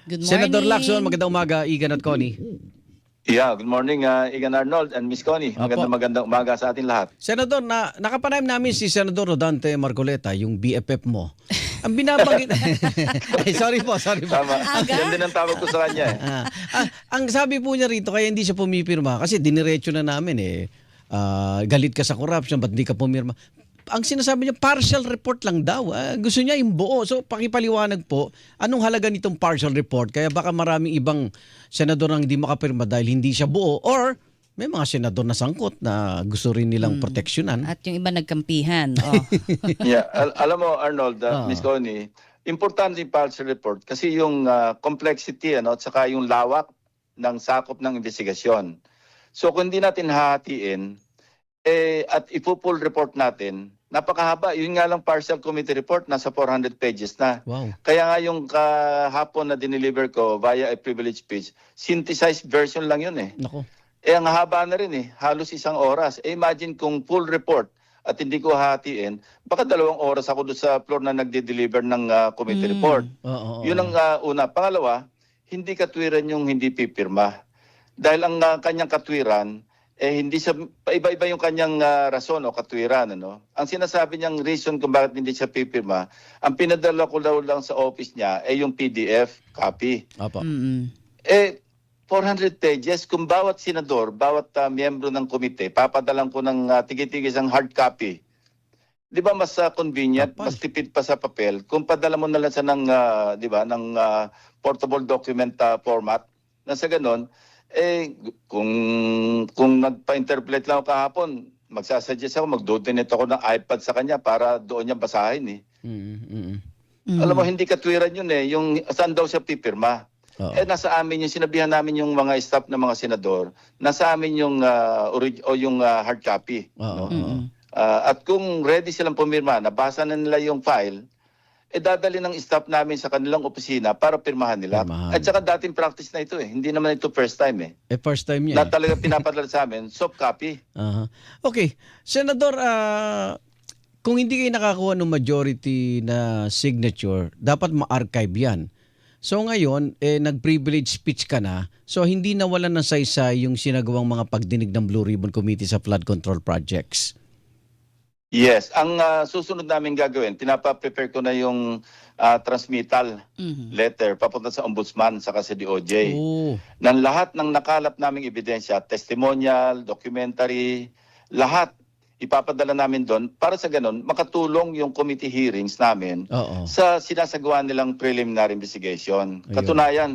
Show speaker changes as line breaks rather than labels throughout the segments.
Good
Senador
morning.
Lacson, magandang umaga, Igan at Connie.
Yeah, good morning, Igan Arnold and Miss Connie.
Apo.
Magandang umaga sa atin lahat.
Senador, nakapanayam namin si Senador Rodante Marcoleta, yung BFF mo. Ang binabanggit... Ay, sorry po.
Tama.
Aga?
Yan din ang tawag ko sa kanya.
Ang sabi po niya rito, kaya hindi siya pumipirma, kasi diniretso na namin galit ka sa corruption, ba't hindi ka pumirma? Ang sinasabi niya, partial report lang daw. Gusto niya yung buo. So, pakipaliwanag po, anong halaga nitong partial report? Kaya baka maraming ibang senador ang hindi makapirma dahil hindi siya buo, or may mga senador na sangkot na gusto rin nilang proteksyonan.
At yung iba nagkampihan. Oh.
Yeah, alam mo Arnold, Miss Connie, importante yung partial report kasi yung complexity at saka yung lawak ng sakop ng investigasyon. So kung hindi natin hahatiin at ipo-full report natin, napakahaba. Yun nga lang partial committee report, nasa 400 pages na.
Wow.
Kaya nga yung kahapon na dineliver ko via a privilege speech, synthesized version lang yun eh.
Nako.
Ang haba na rin halos 1 oras. Imagine kung full report at hindi ko hahatiin, baka 2 oras ako doon sa floor na nagde-deliver ng committee report.
Oo.
Yun ang una. Pangalawa, hindi katwiran yung hindi pipirma. Dahil ang kanyang katwiran, hindi siya, iba-iba yung kanyang rason o katwiran. Ang sinasabi niyang reason kung bakit hindi siya pipirma, ang pinadala ko daw lang sa office niya ay yung PDF copy.
Apo.
400 pages, kung bawat senador, bawat miyembro ng komite, papadalang ko ng tigit-tigit isang hard copy. Di ba mas convenient,
Kapal.
mas tipid pa sa papel, kung padala mo na lang siya ng, di ba, ng portable document format, na sa ganon, kung nagpa-interpolate lang ako kahapon, magsasuggest ako, mag-donate ako ng iPad sa kanya para doon niya basahin. Alam mo, hindi katwiran yun yung saan daw siya pipirma.
Oo.
Nasa amin yung sinabihan namin yung mga staff ng mga senador, nasa amin yung yung hard copy.
Oo.
At kung ready silang pumirma, nabasa na nila yung file, dadali ng staff namin sa kanilang opisina para pirmahan nila.
Pirmahan.
At saka dating practice na ito hindi naman ito first time
First time niya.
na talaga pinapadala sa amin, soft copy.
Aha. Okay. Senador, kung hindi kayo nakakuha ng majority na signature, dapat ma-archive yan. So ngayon, nag-privilege speech ka na, so hindi nawalan ng saysay yung sinagawang mga pagdinig ng Blue Ribbon Committee sa flood control projects.
Yes, ang susunod namin gagawin, pinapa-prepare ko na yung transmittal letter papunta sa ombudsman saka sa DOJ.
Oh.
Ng lahat ng nakalap naming ebidensya, testimonial, documentary, lahat ipapadala namin doon para sa ganun makatulong yung committee hearings namin
Oo.
sa sinasagawa nilang preliminary investigation.
Ayun.
Katunayan,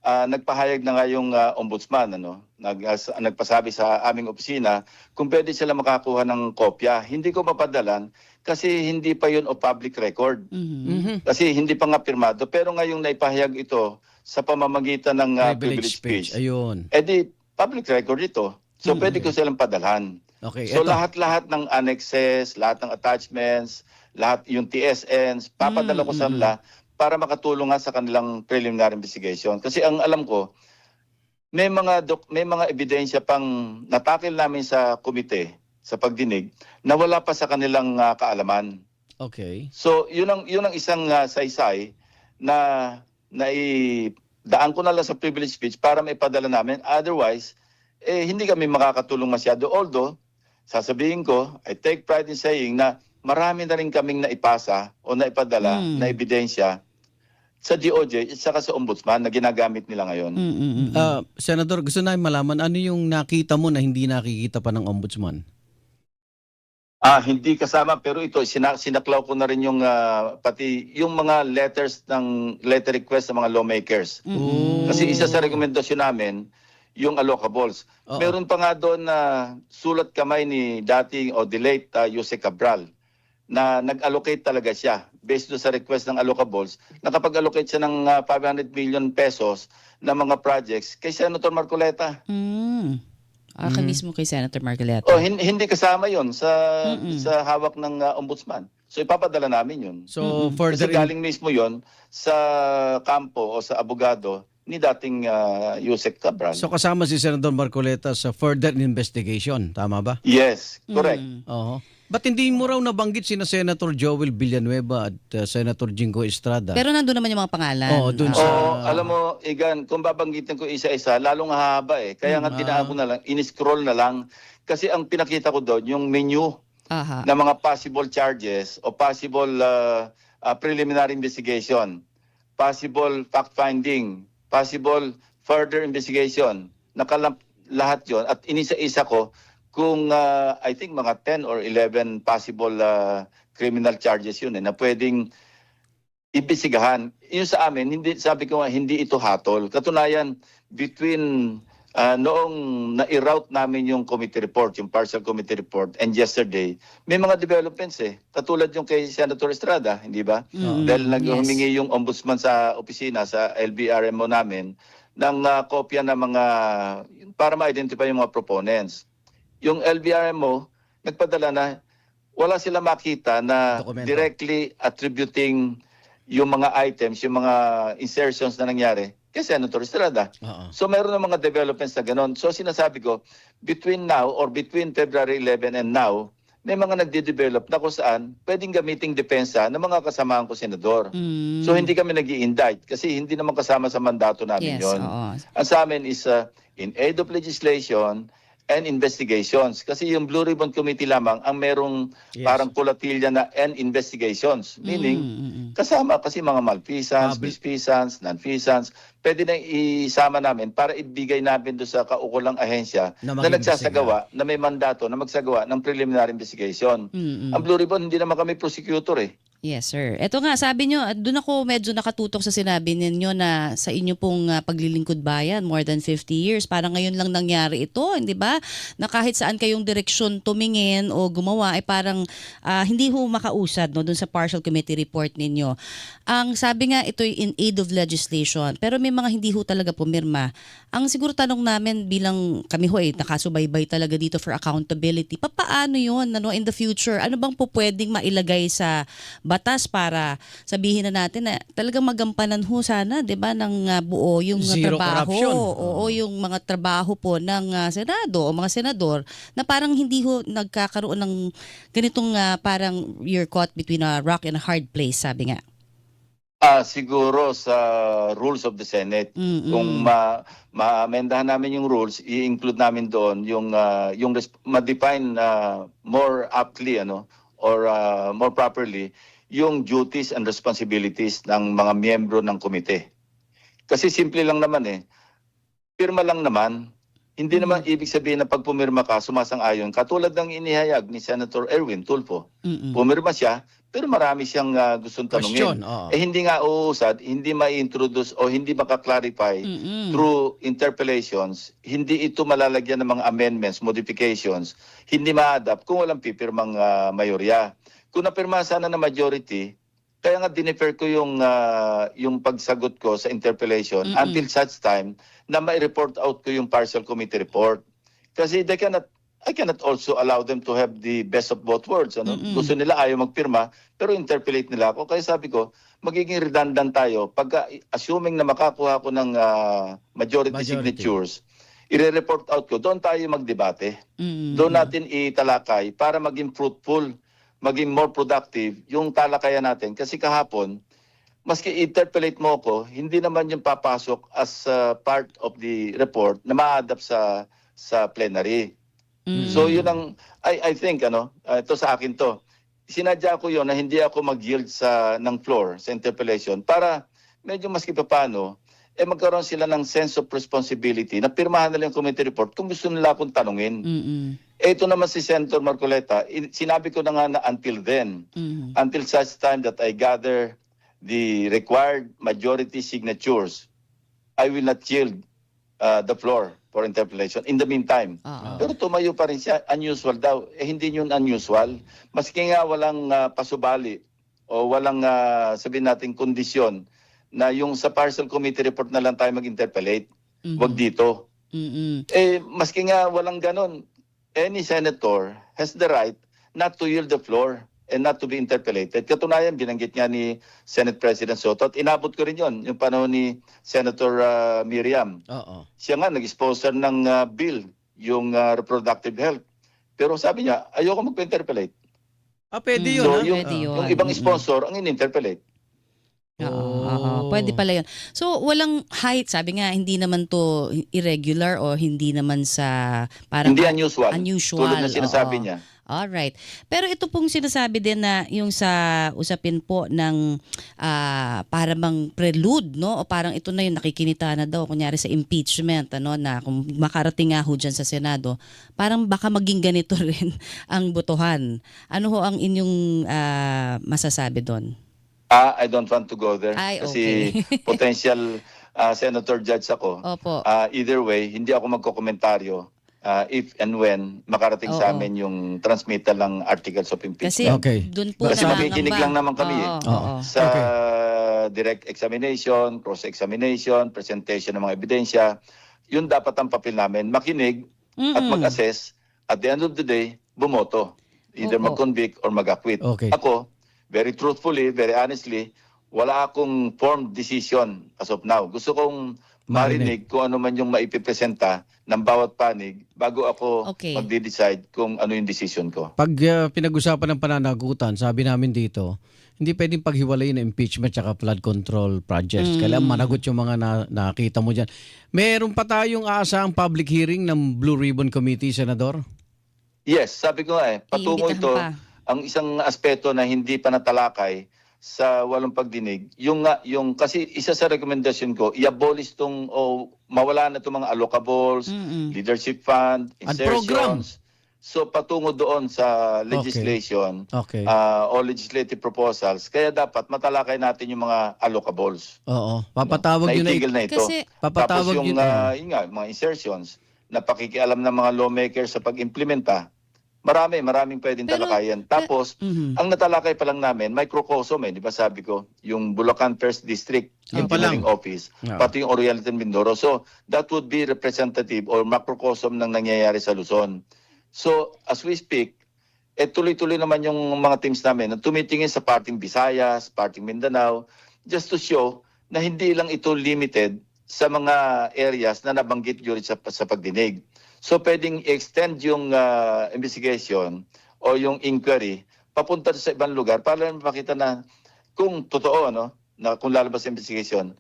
nagpahayag na nga yung ombudsman, nagpasabi sa aming opisina kung pwede sila makakuha ng kopya. Hindi ko mapadalan kasi hindi pa yun o public record. Kasi hindi pa nga pirmado. Pero ngayong naipahayag ito sa pamamagitan ng privilege speech,
Ayun.
di public record ito. So pwede ko silang padalhan.
Okay.
So
eto.
lahat-lahat ng annexes, lahat ng attachments, lahat yung TSNs, papadala ko sa kanila para makatulong nga sa kanilang preliminary investigation. Kasi ang alam ko, may mga ebidensya pang natakil namin sa komite, sa pagdinig, na wala pa sa kanilang kaalaman.
Okay.
So yun ang isang saysay na daan ko na lang sa privilege speech para maipadala namin. Otherwise, hindi kami makakatulong masyado. Although, sasabihin ko, I take pride in saying na marami na rin kaming naipasa o naipadala na ebidensya sa DOJ at saka sa ombudsman na ginagamit nila ngayon.
Senador, gusto namin malaman ano yung nakita mo na hindi nakikita pa ng ombudsman?
Hindi kasama pero ito sinaklaw ko na rin yung pati yung mga letter request ng mga lawmakers. Kasi isa sa rekomendasyon namin yung allocables.
Oo.
Meron pa nga doon na sulat kamay ni dating o the late Jose Cabral na nag-allocate talaga siya based doon sa request ng allocables. Nakapag-allocate siya ng 500 million pesos na mga projects kay Senator Marcoleta.
Mismo kay Senator Marcoleta.
Hindi kasama yon sa hawak ng ombudsman. So ipapadala namin yun.
So
Kasi
further
galing mismo yon sa kampo o sa abogado ni dating Yusek Cabral.
So kasama si Senador Marcoleta sa further investigation, tama ba?
Yes, correct.
Oo. Ba't hindi mo raw nabanggit sina Senator Joel Villanueva at Senator Jingo Estrada?
Pero nandun naman yung mga pangalan.
Oo, dun sa...
Alam mo, Igan, kung babanggitin ko isa-isa, lalong hahaba eh. Kaya nga tinaan ko na lang, in-scroll na lang. Kasi ang pinakita ko doon, yung menu
Aha.
na mga possible charges o possible preliminary investigation, possible fact-finding, possible further investigation. Lahat yon at inisa-isa ko kung I think mga 10 or 11 possible criminal charges yun na pwedeng imbestigahan. Yung sa amin, hindi, sabi ko nga, hindi ito hatol. Katunayan, between noong na-route namin yung committee report, yung partial committee report, and yesterday, may mga developments eh. Katulad yung kay Senator Estrada, hindi ba? Dahil humingi yung ombudsman sa opisina, sa LBRMO namin, ng kopya ng mga, para ma-identify yung mga proponents. Yung LBRMO, nagpadala na, wala sila makita na
Dokumento.
directly attributing yung mga items, yung mga insertions na nangyari kay Senator Estrada.
Oo.
So mayroon ng mga developments na gano'n. So sinasabi ko, between now or between February 11 and now, may mga nagde-develop na kung saan pwedeng gamiting depensa ng mga kasamahan ko senador. So hindi kami nag-i-indict kasi hindi naman kasama sa mandato namin
Yes,
yon.
oo.
Ang sa amin is in aid of legislation and investigations. Kasi yung Blue Ribbon Committee lamang ang merong parang kulatilya na and investigations. Meaning, kasama kasi mga malfeasance, misfeasance, non-feasance, pwede na isama namin para ibigay namin doon sa kaukulang ahensya
Na
na nagsasagawa, na may mandato na magsagawa ng preliminary investigation. Ang Blue Ribbon, hindi naman kami prosecutor eh.
Yes, sir. Ito nga, sabi nyo, doon ako medyo nakatutok sa sinabi ninyo na sa inyo pong paglilingkod bayan, more than 50 years, parang ngayon lang nangyari ito, hindi ba? Na kahit saan kayong direksyon tumingin o gumawa, ay parang hindi ho makausad no, doon sa partial committee report ninyo. Ang sabi nga, ito in aid of legislation, pero may mga hindi ho talaga pumirma. Ang siguro tanong namin bilang kami ho nakasubaybay talaga dito for accountability, paano yun ano, in the future? Ano bang po pwedeng mailagay sa batas para sabihin na natin na talagang magampanan ho sana, 'di ba, ng buo yung
Zero
trabaho.
corruption.
Oo, yung mga trabaho po ng Senado o mga senador na parang hindi ho nagkakaroon ng ganitong parang you're caught between a rock and a hard place, sabi nga.
Siguro sa rules of the Senate. Kung ma-amendahan namin yung rules, i-include namin doon yung ma-define more aptly or more properly yung duties and responsibilities ng mga miyembro ng komite. Kasi simple lang naman pirma lang naman. Hindi naman ibig sabihin na pag pumirma ka, sumasang-ayon. Katulad ng inihayag ni Senator Erwin Tulfo. Pumirma siya, pero marami siyang gustong tanungin. Hindi nga uusad, hindi ma-introduce o hindi maka-clarify through interpellations, hindi ito malalagyan ng mga amendments, modifications, hindi ma-adapt kung walang pipirmang mayorya. Kung napirma sana na majority, kaya nga dinefer ko yung pagsagot ko sa interpellation until such time na ma-report out ko yung partial committee report. Kasi I cannot also allow them to have the best of both worlds. Gusto nila ayaw magpirma, pero interpellate nila ako. Kaya sabi ko, magiging redundant tayo. Pagka assuming na makakuha ko ng majority signatures, i-report out ko, doon tayo magdebate. Doon natin italakay para maging fruitful, maging more productive yung talakayan natin. Kasi kahapon, maski interpellate mo ko, hindi naman yung papasok as part of the report na ma-adapt sa plenary. So yun ang, I think, ito sa akin to, sinadya ko yun na hindi ako mag-yield ng floor sa interpellation para medyo maski paano, magkaroon sila ng sense of responsibility na pirmahan nila yung committee report kung gusto nila akong tanungin. Ito naman si Senator Marcoleta, sinabi ko na nga na until then, until such time that I gather the required majority signatures, I will not yield the floor for interpellation. In the meantime, pero tumayo pa rin siya, unusual daw. Hindi yun unusual. Maski nga walang pasubali o walang sabihin natin kondisyon na yung sa partial committee report na lang tayo mag-interpellate. Wag dito. Maski nga walang ganon, any senator has the right not to yield the floor and not to be interpellated. Katunayan, binanggit nga ni Senate President Soto at inabot ko rin yon yung panahon ni Senator Miriam. Siya nga nag-sponsor ng bill, yung reproductive health. Pero sabi niya, ayoko magpa-interpellate.
Pwede yun,
So
ha?
yung,
Pwede yun.
yung ibang sponsor ang in-interpolate.
Oo, pwede pala yun. So, walang height. Sabi nga, hindi naman to irregular o hindi naman sa parang
Hindi unusual.
unusual.
Tulad ng sinasabi
Oo.
niya.
Alright. Pero ito pong sinasabi din na yung sa usapin po ng para bang prelude, no? O parang ito na yung nakikinita na daw, kunyari sa impeachment, ano, na kung makarating nga ho dyan sa Senado, parang baka maging ganito rin ang botohan. Ano ho ang inyong masasabi doon?
I don't want to go there.
Ay,
Kasi
okay.
potential senator judge ako.
Opo.
Either way, hindi ako magkokomentaryo if and when makarating sa
Oo.
amin yung transmittal ng articles of
Kasi
impeachment.
Okay.
doon po
Kasi
nangangamba.
makikinig lang naman kami
Oo,
eh.
oo.
Sa
Okay.
direct examination, cross-examination, presentation ng mga ebidensya, yun dapat ang papel namin. Makinig at
Mm-mm.
mag-assess. At the end of the day, bumoto. Either
Oo.
mag-convict or mag-acquit.
Okay.
Ako, very truthfully, very honestly, wala akong formed decision as of now. Gusto kong marinig kung ano man yung maipipresenta ng bawat panig bago ako
Okay.
magde-decide kung ano yung decision ko.
Pag pinag-usapan ng pananagutan, sabi namin dito, hindi pwedeng paghiwalayin ng impeachment at flood control projects. Kailangan managot yung mga nakita mo dyan. Meron pa tayong aasahang public hearing ng Blue Ribbon Committee, Senador?
Yes, sabi ko nga patungo
Iimbitahan
ito,
pa.
ang isang aspeto na hindi pa natalakay sa walong pagdinig, yung kasi isa sa rekomendasyon ko, i-abolish tong o mawala na itong mga allocables,
Mm-mm.
leadership fund,
At program.
insertions. So patungo doon sa legislation
Okay.
o legislative proposals, kaya dapat matalakay natin yung mga allocables.
Oo. Papatawag yun na.
Naitigil na ito.
Kasi
Papatawag
Tapos yung
yun.
yun nga, mga insertions na pakikialam ng mga lawmakers sa pag-implementa, maraming pwedeng
Pero-
talakayan. Tapos,
Mhm.
ang natalakay pa lang namin, microcosm di ba sabi ko, yung Bulacan First District
Yun pa
Engineering
lang.
Office,
Yeah.
pati yung Oriental Mindoro. So, that would be representative or macrocosm ng nangyayari sa Luzon. So, as we speak, tuloy-tuloy naman yung mga teams namin na tumitingin sa parting Visayas, parting Mindanao, just to show na hindi lang ito limited sa mga areas na nabanggit yun sa pagdinig. So pwedeng extend yung investigation o yung inquiry papunta sa ibang lugar para makita na kung totoo na kung lalabas sa investigation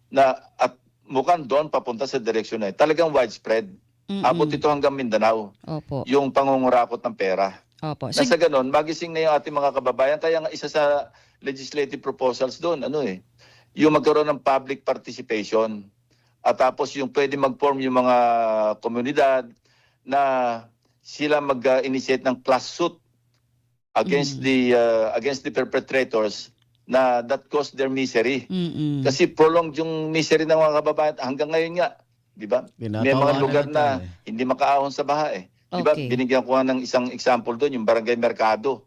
na at mukhang doon papunta sa direksyon na talagang widespread.
Mm-mm.
Abot ito hanggang Mindanao,
Opo.
yung pangungurakot ng pera.
Opo.
Na sa ganon, magising na yung ating mga kababayan. Kaya nga isa sa legislative proposals doon, yung magkaroon ng public participation. At tapos yung pwede mag-form yung mga komunidad na sila mag-initiate ng class suit against the perpetrators na that caused their misery.
Mm-mm.
Kasi prolonged yung misery ng mga kababayan hanggang ngayon nga, di ba? May mga
Binatawanan
lugar na
tayo
hindi makaahon sa baha eh. Di ba?
Okay.
Binigyan ko nga ng isang example doon, yung Barangay Mercado.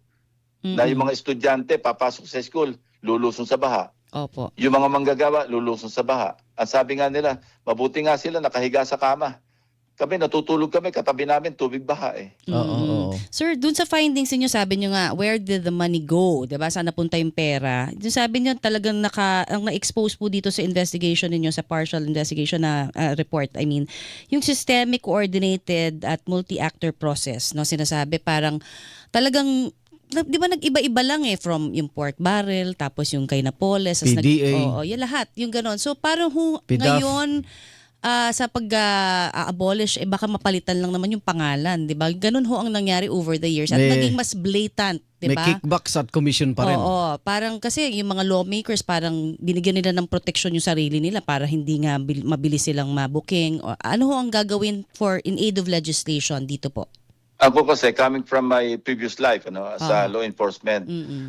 Na yung mga estudyante papasok sa school, lulusong sa baha.
Opo.
Yung mga manggagawa, lulusong sa baha. Ang sabi nga nila, mabuti nga sila nakahiga sa kama. Kami, natutulog kami, katabi namin, tubig baha eh.
Oo.
Sir, dun sa findings niyo sabi niyo nga, where did the money go? 'Di ba? Saan napunta yung pera? Dun sabi niyo talagang ang na-expose po dito sa investigation niyo sa partial investigation na report. I mean, yung systemic, coordinated at multi-actor process, no? Sinasabi parang talagang di ba nag-iba-iba lang from yung pork barrel, tapos yung kay Napoles,
PDA.
yung lahat, yung ganon. So parang
PDAF.
ngayon sa pag-abolish, baka mapalitan lang naman yung pangalan, di ba? Ganun ho ang nangyari over the years at naging mas blatant, di
May
ba?
kickbacks at commission pa rin.
Oo, parang kasi yung mga lawmakers parang binigyan nila ng protection yung sarili nila para hindi nga mabilis silang mabuking. Ano ho ang gagawin in aid of legislation dito po?
Ako kasi, coming from my previous life sa law enforcement,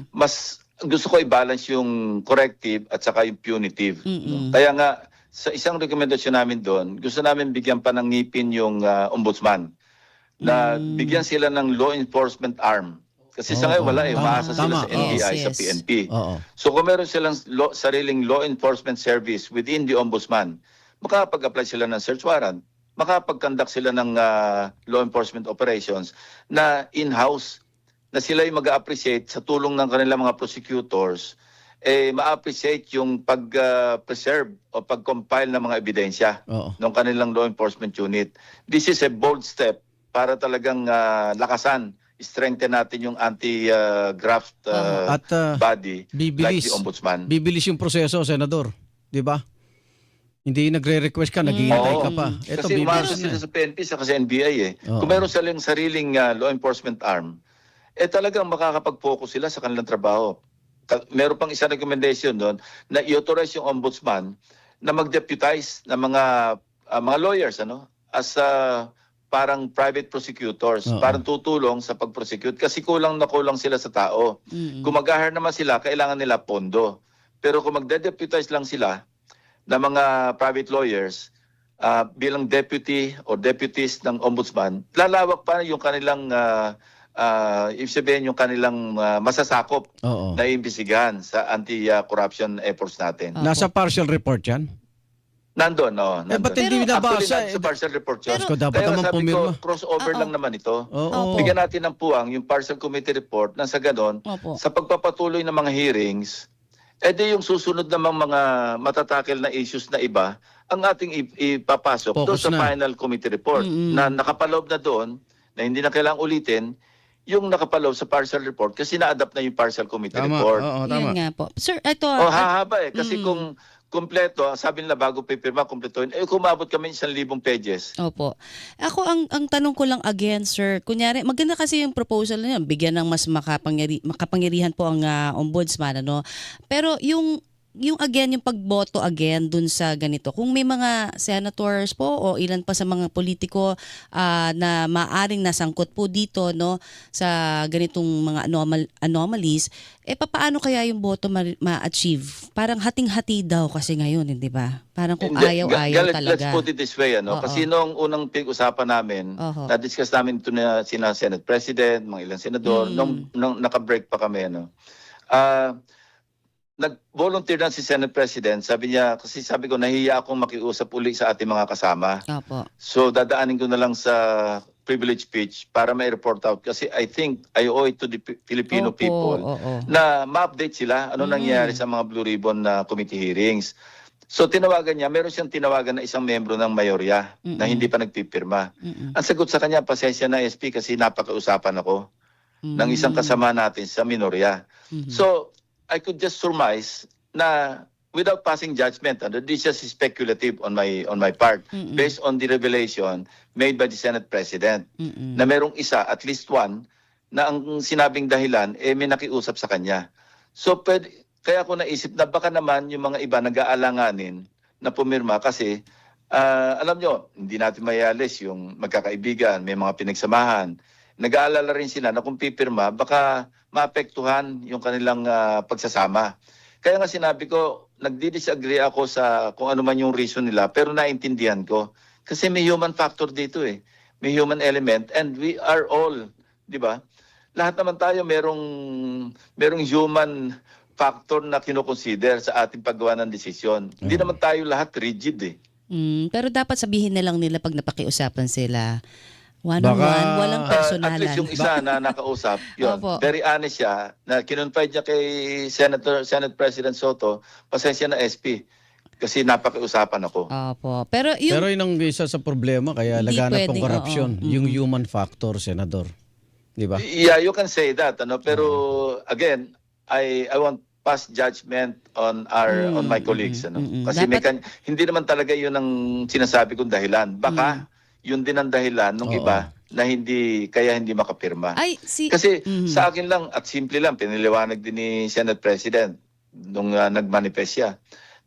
mas gusto ko i-balance yung corrective at saka yung punitive. Kaya nga, sa isang rekomendasyon namin doon, gusto namin bigyan pa ng ngipin yung ombudsman na bigyan sila ng law enforcement arm. Kasi sa ngayon wala umaasa sila sa NBI, sa PNP.
Oo.
So kung meron silang sariling law enforcement service within the ombudsman, makapag-apply sila ng search warrant, makapag-conduct sila ng law enforcement operations na in-house, na sila yung mag-appreciate sa tulong ng kanilang mga prosecutors, ma-appreciate yung pag-preserve o pag-compile ng mga ebidensya ng kanilang law enforcement unit. This is a bold step para talagang lakasan strengthen natin yung anti-graft
At
body like
bibilis.
the ombudsman.
Bibilis yung proseso, Senador. Di ba? Hindi nagre-request ka, naghihintay ka pa. Ito,
Kasi umaso
bibilis
sila
na.
sa PNP sa kasi NBI eh.
Oo.
Kung meron silang sariling law enforcement arm, talagang makakapag-focus sila sa kanilang trabaho. Meron pang isang recommendation doon na i-authorize yung ombudsman na mag-deputize ng mga lawyers as parang private prosecutors,
Oo.
parang tutulong sa pag-prosecute kasi kulang na kulang sila sa tao. Kung mag-hire naman sila, kailangan nila pondo. Pero kung magde-deputize lang sila na mga private lawyers bilang deputy or deputies ng ombudsman, lalawak pa yung kanilang ibig sabihin yung kanilang masasakop
Oo.
na iimbestigahan sa anti-corruption efforts natin.
Nasa partial report yan?
Nandun, no. Nandun.
ba't hindi
Pero-
binabasa?
Actually, sa partial report yun.
Pero- dapat
Kaya
naman
sabi
pumirma.
ko, crossover lang naman ito.
Oo.
Bigyan natin ng puwang yung partial committee report na sa ganon,
Opo.
sa pagpapatuloy ng mga hearings, di yung susunod namang mga matatakel na issues na iba, ang ating ipapasok doon
Focus
sa
na.
final committee report na nakapaloob na doon, na hindi na kailangang ulitin, yung nakapaloob sa partial report kasi na-adapt na yung partial committee
Tama.
report.
Oo, tama.
Yun nga po. Sir, ito.
Hahaba eh. Kasi kung kumpleto, sabi nila bago pipirma, kumpletuhin, kumabot kami 1,000 pages.
Opo. Ako, ang tanong ko lang again, sir, kunyari, maganda kasi yung proposal na yun, bigyan ng mas makapangyarihan po ang ombudsman, Pero yung again, yung pagboto again dun sa ganito, kung may mga senators po o ilan pa sa mga politiko na maaring nasangkot po dito sa ganitong mga anomalies, papaano kaya yung boto ma-achieve? Parang hating-hati daw kasi ngayon, hindi ba? Parang kung ayaw-ayaw talaga.
Let's put it this way,
Oo.
Kasi noong unang pinag-usapan namin,
Oho.
na-discuss namin ito na sina Senate President, mga ilang senador, nung naka-break pa kami, nag-volunteer na si Senate President. Sabi niya, kasi sabi ko, nahiya akong makiusap uli sa ating mga kasama.
Opo.
So, dadaanin ko na lang sa privilege speech para ma-report out. Kasi I think I owe it to the Filipino
Opo,
people
oo.
na ma-update sila ano nangyayari sa mga Blue Ribbon na committee hearings. So, tinawagan niya, meron siyang tinawagan na isang membro ng mayorya na hindi pa nagpipirma. Ang sagot sa kanya, pasensya na SP kasi napakausapan ako ng isang kasama natin sa minorya. So, I could just surmise na without passing judgment, this is just speculative on my part, based on the revelation made by the Senate President, na merong isa, at least one, na ang sinabing dahilan, may nakiusap sa kanya. So, kaya ako naisip na baka naman yung mga iba nag-aalanganin na pumirma kasi, alam nyo, hindi natin mayalis yung magkakaibigan, may mga pinagsamahan. Nag-aalala rin sila na kung pipirma, baka maapektuhan yung kanilang pagsasama. Kaya nga sinabi ko, nagdi-disagree ako sa kung ano man yung reason nila, pero naintindihan ko. Kasi may human factor dito eh. May human element and we are all, di ba? Lahat naman tayo merong human factor na kinoconsider sa ating paggawa ng desisyon. Hindi naman tayo lahat rigid eh.
Pero dapat sabihin na lang nila pag napakiusapan sila. One-on-one, walang personalan.
At least yung isa na nakausap, yun,
Opo.
very honest siya, na kinonfide niya kay Senate President Soto, pasensya na SP, kasi napakiusapan ako.
Opo. Pero yung...
Pero yun ang isa sa problema, kaya
Hindi
laganap
pwedeng,
ng corruption.
oo.
Yung human factor, Senador. Di ba?
Yeah, you can say that, pero again, I want past judgment on my colleagues, Kasi
Dapat-
hindi naman talaga yun ang sinasabi kong dahilan. Baka yun din ang dahilan ng
Oo.
iba na hindi makapirma. Kasi sa akin lang at simple lang, piniliwanag din ni Senate President nung nagmanifest siya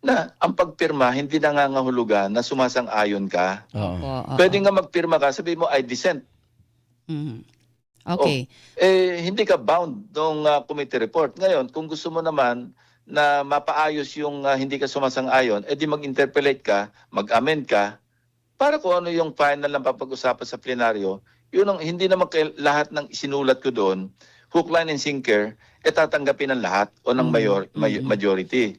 na ang pagpirma hindi nangangahulugan na sumasang-ayon ka.
Oo.
Opo,
Pwede nga magpirma ka, sabi mo I dissent.
Okay.
Hindi ka bound ng committee report. Ngayon, kung gusto mo naman na mapaayos yung hindi ka sumasang-ayon, di mag-interpolate ka, mag-amend ka, para kung ano yung final na papag-usapan sa plenaryo, yun ang hindi naman lahat ng isinulat ko doon, hook, line, and sinker, tatanggapin ng lahat o ng majority.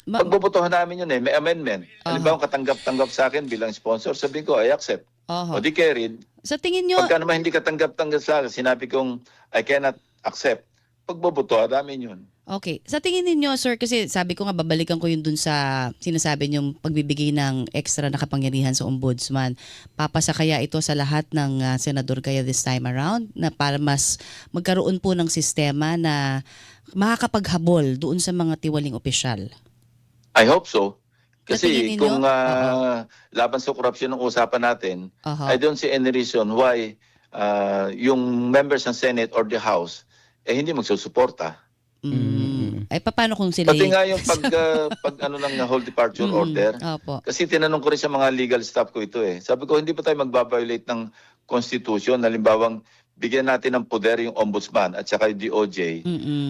Pagbobotohan namin yun may amendment. Halimbawa, katanggap-tanggap sa akin bilang sponsor, sabi ko, I accept. O di carried.
Sa tingin nyo...
Pagka naman hindi katanggap-tanggap sa akin, sinabi kong, I cannot accept. Pagbobotohan namin yun.
Okay. Sa tingin ninyo, sir, kasi sabi ko nga babalikan ko yun dun sa sinasabi niyong pagbibigay ng extra na kapangyarihan sa ombudsman. Papasa kaya ito sa lahat ng senador kaya this time around na para mas magkaroon po ng sistema na makakapaghabol doon sa mga tiwaling opisyal?
I hope so.
Sa tingin
Kasi
ninyo?
kung
Oo.
laban sa korupsyon ang usapan natin,
Aha.
I don't see any reason why yung members ng Senate or the House hindi magsusuporta.
Ay, paano kung sila
Pati nga yung pag ano ng whole departure order,
Opo.
kasi tinanong ko rin sa mga legal staff ko ito eh. Sabi ko, hindi pa tayo magbabiolate ng Constitution. Halimbawang bigyan natin ng poder yung Ombudsman at saka yung DOJ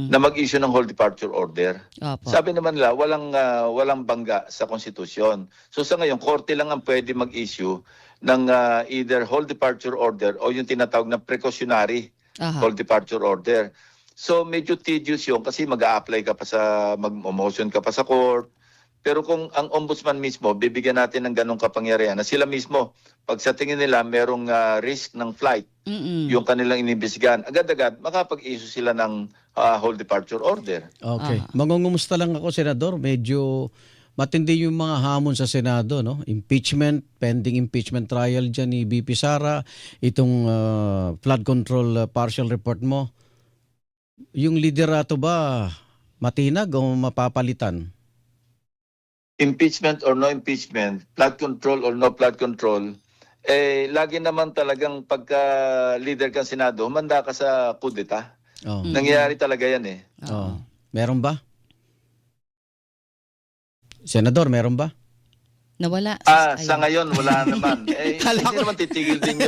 na mag-issue ng whole departure order.
Opo.
Sabi naman nila, walang bangga sa Constitution. So sa ngayon, korte lang ang pwede mag-issue ng either whole departure order o yung tinatawag na precautionary
Aha.
whole departure order. So medyo tedious yun kasi mag-a-apply ka pa mag-motion ka pa sa court. Pero kung ang ombudsman mismo, bibigyan natin ng ganong kapangyarihan na sila mismo, pag sa tingin nila merong risk ng flight, yung kanilang inimbestigahan, agad-agad makapag-issue sila ng whole departure order.
Okay. Mangungumusta lang ako, Senador. Medyo matindi yung mga hamon sa Senado, no? Impeachment, pending impeachment trial dyan ni BP Sara, itong flood control partial report mo. Yung liderato ba matinag o mapapalitan?
Impeachment or no impeachment, flood control or no flood control, lagi naman talagang pagka leader kang Senado, humanda ka sa kudeta.
Oh.
Nangyayari talaga yan eh.
Oh. Meron ba? Senador, meron ba?
Nawala.
Sa ngayon, wala naman. Hindi naman titigil din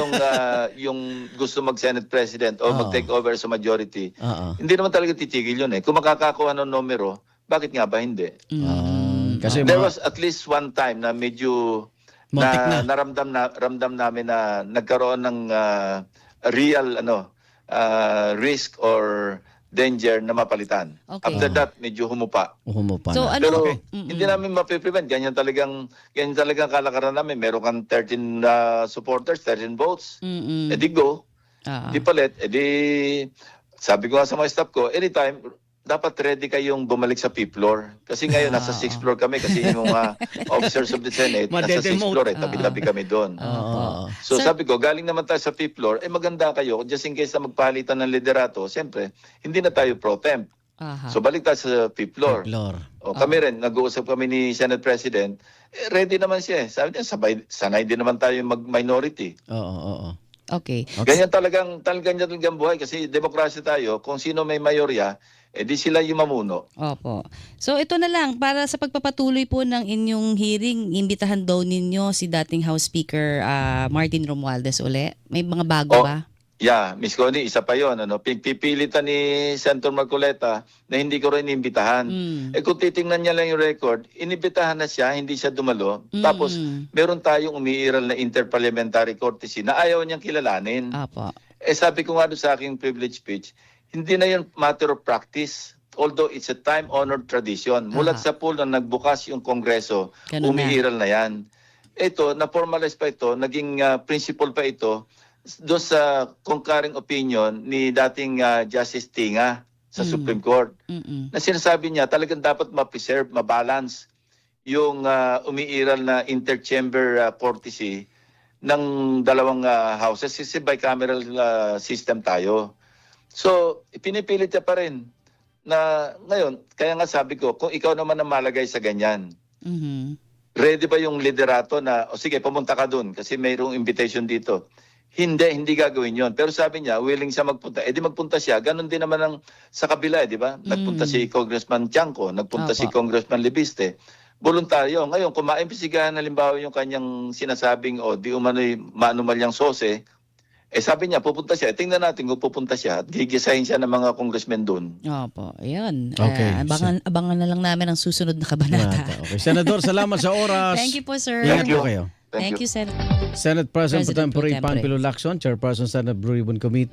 yung gusto mag-Senate President o mag-take over sa majority. Hindi naman talaga titigil yun eh. Kung makakakuha ng numero, bakit nga ba hindi?
Kasi
There was at least one time na medyo
Muntik na.
ramdam namin na nagkaroon ng real risk or danger na mapalitan.
Okay.
After that, medyo humupa.
humupa
So,
na.
ano?
Pero
Okay.
hindi namin mapiprevent. Ganyan talagang kalakaran namin. Meron kang 13 supporters, 13 votes. E di go. Di palit. E di, sabi ko nga sa mga staff ko, anytime, dapat ready kayong bumalik sa fifth floor. Kasi ngayon, nasa 6th floor kami kasi yung mga officers of the Senate, nasa 6th floor tabi-tabi kami doon. So
Sir-
sabi ko, galing naman tayo sa 5th floor, maganda kayo. Just in case na magpalitan ng liderato, siyempre, hindi na tayo pro temp.
Aha.
So balik tayo sa 5th floor.
Floor.
O kami rin, nag-uusap kami ni Senate President, ready naman siya. Sabi niya, sanay din naman tayo mag-minority.
Oo.
Okay.
Ganyan talagang buhay kasi demokrasya tayo. Kung sino may mayorya, di sila yung mamuno.
Opo. So ito na lang, para sa pagpapatuloy po ng inyong hearing, imbitahan daw ninyo si dating House Speaker Martin Romualdez uli. May mga bago ba?
Yeah, Miss Connie, isa pa yun. Pipilitan ni Senator Marcoleta na hindi ko rin inimbitahan. Kung titingnan niya lang yung record, inibitahan na siya, hindi siya dumalo. Tapos, meron tayong umiiral na interparliamentary courtesy na ayaw niyang kilalanin.
Opo.
Sabi ko nga doon sa aking privilege speech, hindi na yun matter of practice. Although it's a time-honored tradition. Mulat sa pool na nagbukas yung Kongreso,
Ganun na.
umiiral na yan. Ito, na-formalize pa ito, naging principle pa ito doon sa concurring opinion ni dating Justice Tinga sa Supreme Court. Na sinasabi niya, talagang dapat ma-preserve, ma-balance yung umiiral na interchamber courtesy ng dalawang houses. Kasi bicameral system tayo. So, pinipilit niya pa rin na ngayon, kaya nga sabi ko, kung ikaw naman ang malagay sa ganyan, ready ba yung liderato na, sige, pumunta ka dun kasi mayroong invitation dito. Hindi gagawin yon. Pero sabi niya, willing siya magpunta. Di magpunta siya. Ganon din naman ang sa kabila, di ba? Nagpunta si Congressman Tiangco, nagpunta si Congressman Libiste. Voluntaryo. Ngayon, kung maimbestigahan halimbawa yung kanyang sinasabing, di umano'y maanumalyang sose, sabi niya, pupunta siya. Tingnan natin kung pupunta siya at gigisahin siya ng mga congressmen doon.
Opo, ayun.
Okay.
Abangan na lang namin ang susunod na kabanata.
Okay. Senador, salamat sa oras.
Thank you po, sir.
Ingat po kayo.
Thank you, Senator.
Senate President
President
Pro
Pro
Tempore
Tempore.
Panfilo Lacson, Chairperson Senate Blue Ribbon Committee.